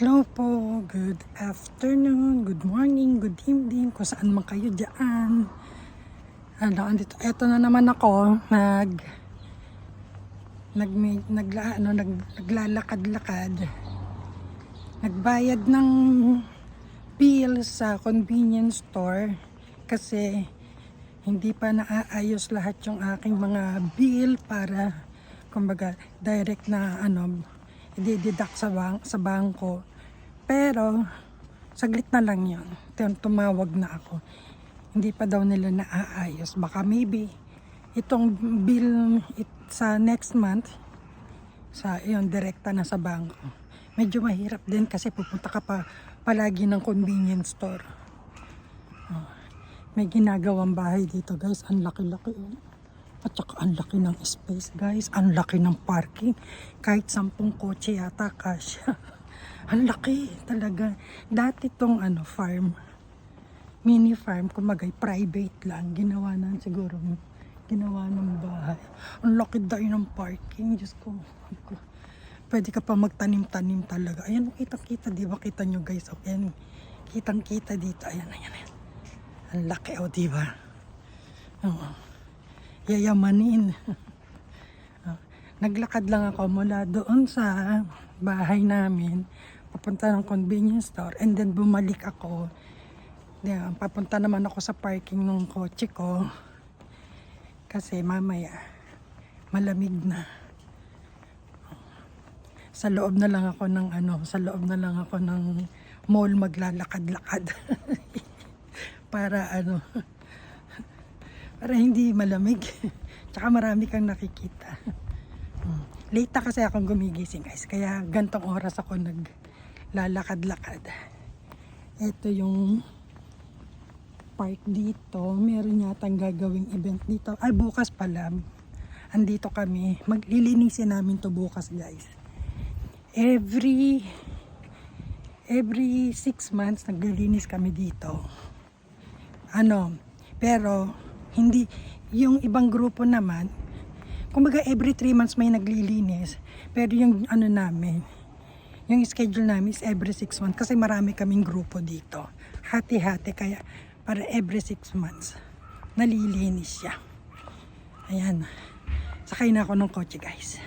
Hello po, good afternoon, good morning, good evening, kung saan man kayo dyan. Eto na naman ako, naglalakad-lakad. Nagbayad ng bill sa convenience store kasi hindi pa naaayos lahat yung aking mga bill para kumbaga direct na i-deduct sa bangko. Pero saglit na lang yun. Tumawag na ako. Hindi pa daw nila naaayos. Baka maybe itong bill sa next month sa direkta na sa bangko. Medyo mahirap din kasi pupunta ka pa palagi ng convenience store. May ginagawang bahay dito, guys. Ang laki-laki. At saka ang laki ng space, guys. Ang laki ng parking. Kahit 10 kotse yata kasya. Ang laki talaga. Dati tong farm, mini farm, kumagay private lang. Ginawa ng bahay. Ang laki dahil ng parking. Diyos ko. Pwede ka pa magtanim-tanim talaga. Ayan, kitang-kita. Di ba? Kita nyo, guys. Ayan, kitang-kita dito. Ayan. Ang laki, di ba? Yayamanin. Naglakad lang ako mula doon sa bahay namin papunta ng convenience store and then bumalik ako. Papunta naman ako sa parking ng kotse ko kasi mamaya malamig na. Sa loob na lang ako ng mall maglalakad-lakad. para hindi malamig. Tsaka marami kang nakikita. Late na kasi akong gumigising, guys. Kaya gantong oras ako naglalakad-lakad. Ito yung park dito. Meron yatang gagawing event dito. Ay, bukas pala. Andito kami. Maglilinisin namin to bukas, guys. Every 6 months naglilinis kami dito. Pero hindi, yung ibang grupo naman, kumbaga every 3 months may naglilinis. Pero yung namin, yung schedule namin is every 6 months kasi marami kaming grupo dito. Hati-hati, kaya para every 6 months nalilinis siya. Ayan. Sakay na ako ng kotse, guys.